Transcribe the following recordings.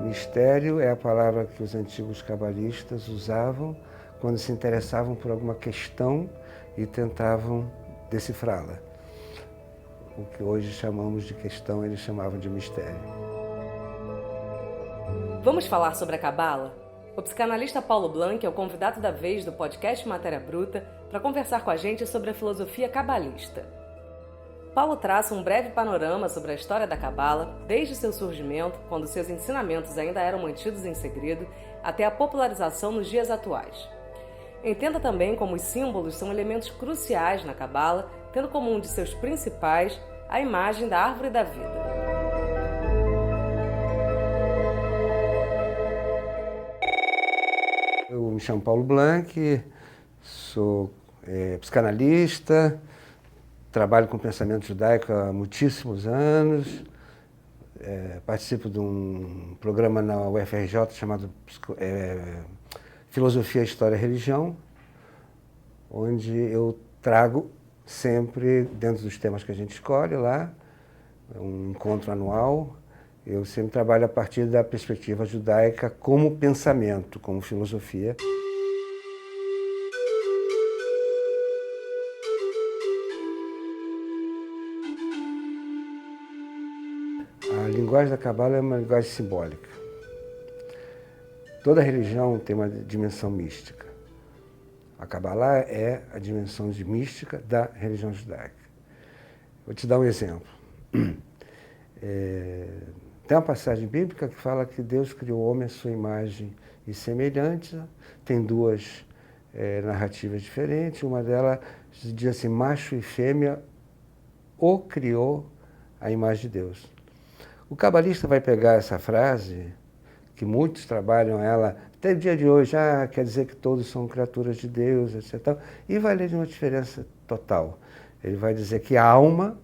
Mistério é a palavra que os antigos cabalistas usavam quando se interessavam por alguma questão e tentavam decifrá-la. O que hoje chamamos de questão, eles chamavam de mistério. Vamos falar sobre a Cabala? O psicanalista Paulo Blanc é o convidado da vez do podcast Matéria Bruta para conversar com a gente sobre a filosofia cabalista. Paulo traça um breve panorama sobre a história da Cabala, desde seu surgimento, quando seus ensinamentos ainda eram mantidos em segredo, até a popularização nos dias atuais. Entenda também como os símbolos são elementos cruciais na Cabala, tendo como um de seus principais a imagem da árvore da vida. Eu me chamo Paulo Blanc, sou psicanalista, trabalho com pensamento judaico há muitíssimos anos, participo de um programa na UFRJ chamado Filosofia, História e Religião, onde eu trago sempre, dentro dos temas que a gente escolhe lá, um encontro anual. Eu sempre trabalho a partir da perspectiva judaica como pensamento, como filosofia. A linguagem da Cabala é uma linguagem simbólica. Toda religião tem uma dimensão mística. A Cabala é a dimensão de mística da religião judaica. Vou te dar um exemplo. Tem uma passagem bíblica que fala que Deus criou o homem à sua imagem e semelhança. Tem duas narrativas diferentes. Uma delas diz assim, macho e fêmea o criou a imagem de Deus. O cabalista vai pegar essa frase, que muitos trabalham ela, até o dia de hoje, quer dizer que todos são criaturas de Deus, etc. E vai ler de uma diferença total. Ele vai dizer que a alma,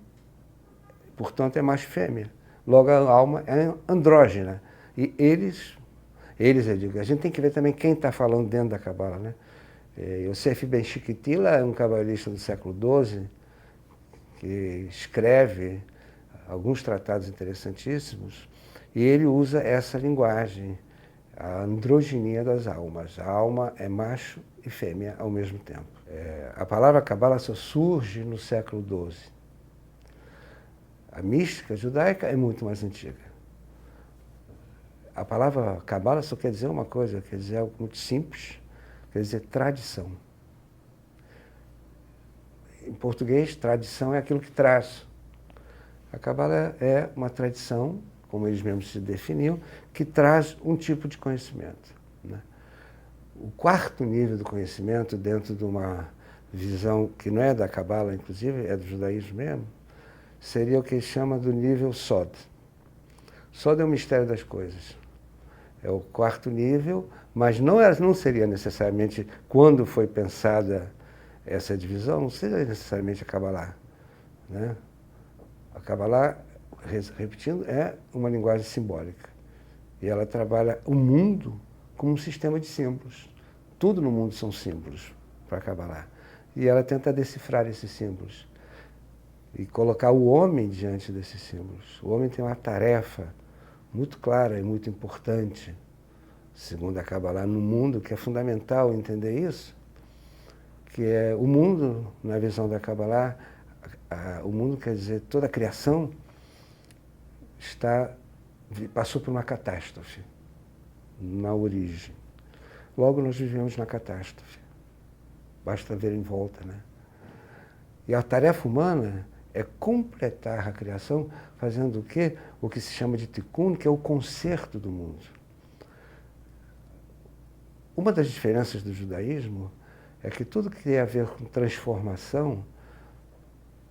portanto, é macho e fêmea. Logo, a alma é andrógena. E eles, eu digo, a gente tem que ver também quem está falando dentro da Cabala, né? Yosef Ben Chiquitila é um cabalista do século XII, que escreve alguns tratados interessantíssimos, e ele usa essa linguagem, a androginia das almas. A alma é macho e fêmea ao mesmo tempo. A palavra Cabala só surge no século XII. A mística judaica é muito mais antiga. A palavra Cabala só quer dizer uma coisa, quer dizer algo muito simples, quer dizer tradição. Em português, tradição é aquilo que traz. A Cabala é uma tradição, como eles mesmos se definiam, que traz um tipo de conhecimento, né? O quarto nível do conhecimento, dentro de uma visão que não é da Cabala, inclusive, é do judaísmo mesmo, seria o que ele chama do nível Sod. Sod é o mistério das coisas. É o quarto nível, mas não seria necessariamente, quando foi pensada essa divisão, não seria necessariamente a Cabala, né? A Cabala, repetindo, é uma linguagem simbólica. E ela trabalha o mundo como um sistema de símbolos. Tudo no mundo são símbolos para a Cabala. E ela tenta decifrar esses símbolos e colocar o homem diante desses símbolos. O homem tem uma tarefa muito clara e muito importante, segundo a Cabala, no mundo, que é fundamental entender isso, que é o mundo, na visão da Cabala, o mundo quer dizer toda a criação passou por uma catástrofe na origem. Logo nós vivemos na catástrofe. Basta ver em volta, né? E a tarefa humana é completar a criação fazendo o quê? O que se chama de tikkun, que é o conserto do mundo. Uma das diferenças do judaísmo é que tudo que tem a ver com transformação,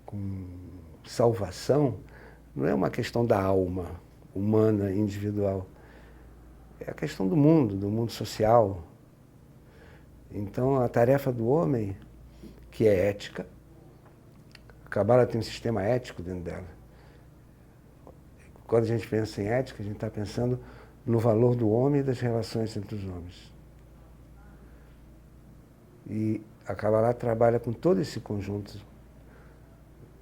com salvação, não é uma questão da alma humana, individual. É a questão do mundo social. Então, a tarefa do homem, que é ética, a Cabala tem um sistema ético dentro dela. Quando a gente pensa em ética, a gente está pensando no valor do homem e das relações entre os homens. E a Cabala trabalha com todo esse conjunto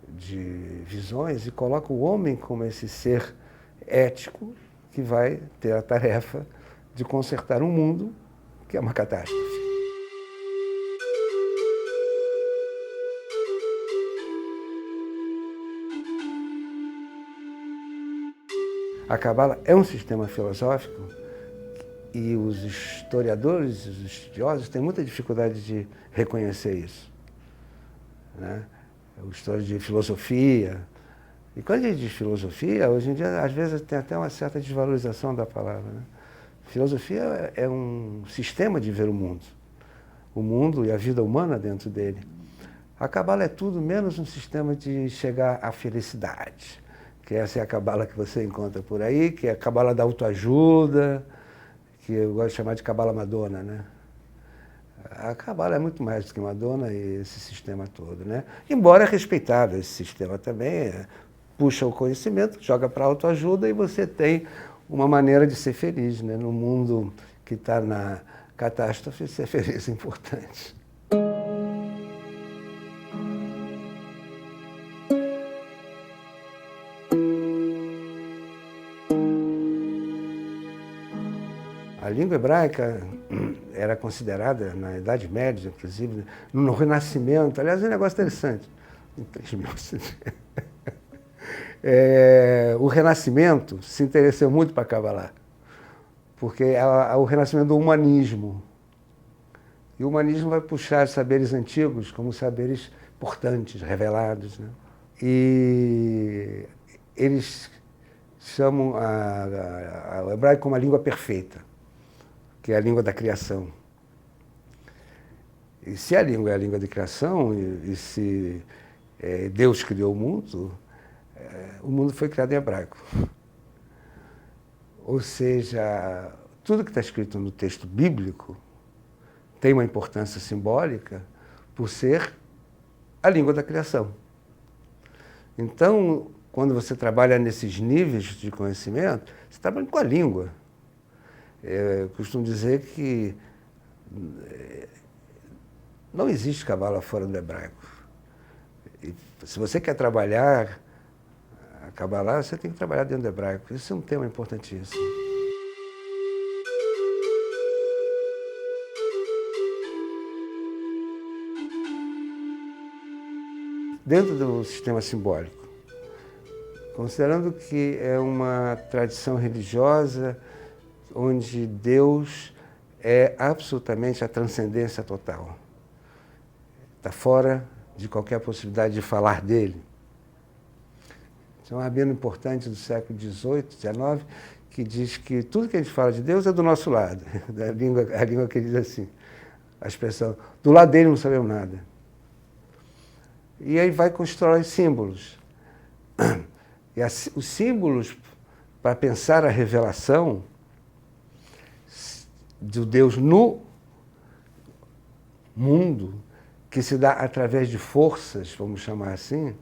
de visões e coloca o homem como esse ser ético, que vai ter a tarefa de consertar um mundo que é uma catástrofe. A Cabala é um sistema filosófico e os historiadores, os estudiosos têm muita dificuldade de reconhecer isso, né? O história de filosofia. E quando a gente diz filosofia, hoje em dia, às vezes, tem até uma certa desvalorização da palavra, né? Filosofia é um sistema de ver o mundo e a vida humana dentro dele. A Cabala é tudo menos um sistema de chegar à felicidade, que essa é a Cabala que você encontra por aí, que é a Cabala da autoajuda, que eu gosto de chamar de Cabala Madonna, né? A Cabala é muito mais do que Madonna e esse sistema todo, né? Embora é respeitável esse sistema também, puxa o conhecimento, joga para a autoajuda e você tem uma maneira de ser feliz, né? No mundo que está na catástrofe, ser feliz é importante. A língua hebraica era considerada, na Idade Média, inclusive, no Renascimento. Aliás, é um negócio interessante. Em 3000. O Renascimento se interessou muito para a Kabbalah, porque é o renascimento do humanismo. E o humanismo vai puxar saberes antigos como saberes importantes, revelados, né? E eles chamam o hebraico como a língua perfeita, que é a língua da criação. E se a língua é a língua de criação, e se Deus criou o mundo foi criado em hebraico. Ou seja, tudo que está escrito no texto bíblico tem uma importância simbólica por ser a língua da criação. Então, quando você trabalha nesses níveis de conhecimento, você trabalha com a língua. Eu costumo dizer que não existe Cabala fora do hebraico. E se você quer trabalhar a Cabala, você tem que trabalhar dentro do hebraico. Isso é um tema importantíssimo. Dentro do sistema simbólico, considerando que é uma tradição religiosa onde Deus é absolutamente a transcendência total. Está fora de qualquer possibilidade de falar dele. Tem um rabino importante do século XVIII, XIX, que diz que tudo que a gente fala de Deus é do nosso lado. A língua que diz assim, a expressão, do lado dele não sabemos nada. E aí vai constrói símbolos. E os símbolos, para pensar a revelação do Deus no mundo, que se dá através de forças, vamos chamar assim,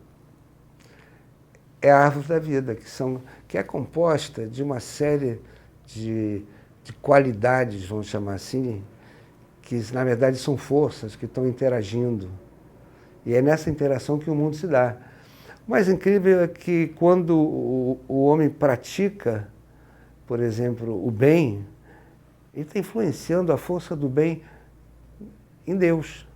é a árvore da vida, que é composta de uma série de qualidades, vamos chamar assim, que na verdade são forças que estão interagindo. E é nessa interação que o mundo se dá. O mais incrível é que quando o homem pratica, por exemplo, o bem, ele está influenciando a força do bem em Deus.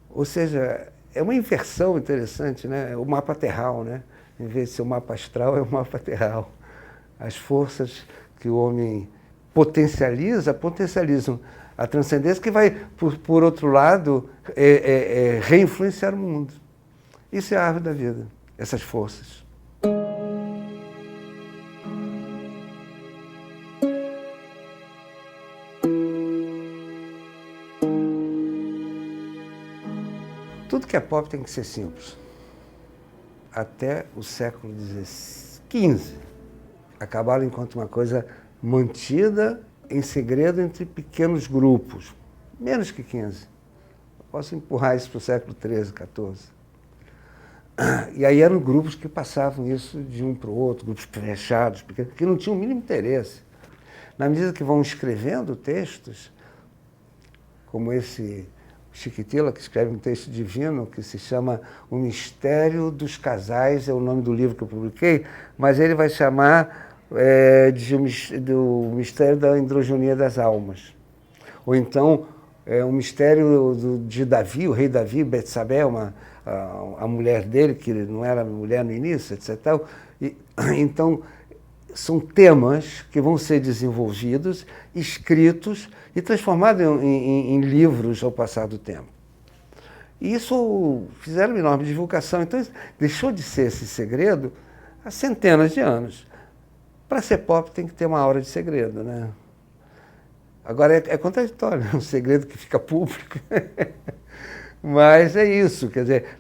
Ou seja, é uma inversão interessante, né? O mapa terral, né? Em vez de ser o mapa astral, é o mapa terral. As forças que o homem potencializam a transcendência que vai, por outro lado, reinfluenciar o mundo. Isso é a árvore da vida, essas forças. Tudo que é pop tem que ser simples. Até o século XV, a Cabala encontra uma coisa mantida em segredo entre pequenos grupos, menos que 15. Eu posso empurrar isso para o século XIII, XIV. E aí eram grupos que passavam isso de um para o outro, grupos fechados, que não tinham o mínimo interesse. Na medida que vão escrevendo textos, como esse Chiquitila, que escreve um texto divino que se chama O Mistério dos Casais, é o nome do livro que eu publiquei, mas ele vai chamar do mistério da androginia das almas. Ou então, o mistério de Davi, o rei Davi, Betsabé, a mulher dele, que não era mulher no início, etc. Então, são temas que vão ser desenvolvidos, escritos e transformados em livros ao passar do tempo. E isso fizeram uma enorme divulgação. Então, deixou de ser esse segredo há centenas de anos. Para ser pop tem que ter uma aura de segredo, né? Agora é contraditório, é um segredo que fica público. Mas é isso, quer dizer,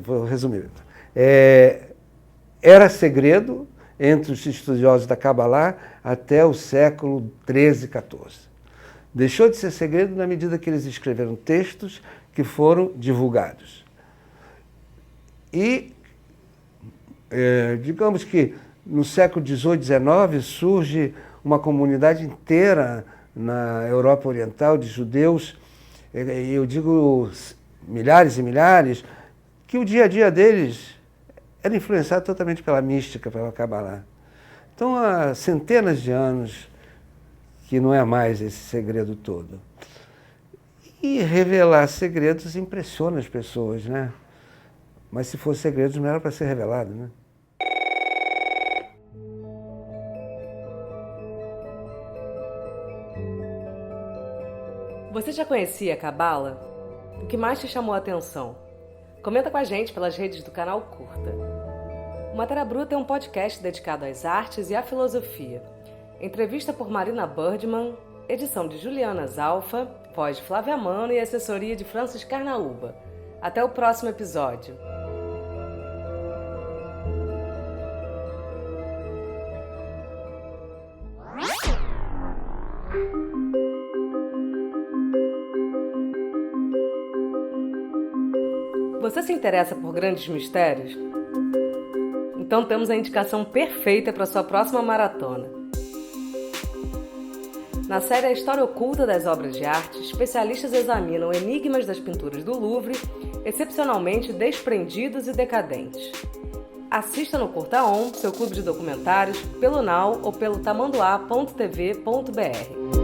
vou resumir. Era segredo entre os estudiosos da Kabbalah até o século XIII, XIV. Deixou de ser segredo na medida que eles escreveram textos que foram divulgados. E, digamos que no século XVIII, XIX, surge uma comunidade inteira na Europa Oriental de judeus, eu digo milhares e milhares, que o dia a dia deles era influenciado totalmente pela mística, pela Kabbalah. Então, há centenas de anos que não é mais esse segredo todo. E revelar segredos impressiona as pessoas, né? Mas se fosse segredos, não era para ser revelado, né? Você já conhecia a Cabala? O que mais te chamou a atenção? Comenta com a gente pelas redes do canal Curta. O Matéria Bruta é um podcast dedicado às artes e à filosofia. Entrevista por Marina Birdman, edição de Juliana Zalfa, voz de Flávia Mano e assessoria de Francis Carnaúba. Até o próximo episódio. Você se interessa por grandes mistérios? Então temos a indicação perfeita para sua próxima maratona. Na série A História Oculta das Obras de Arte, especialistas examinam enigmas das pinturas do Louvre, excepcionalmente desprendidos e decadentes. Assista no Curta On, seu clube de documentários, pelo Now ou pelo tamanduá.tv.br.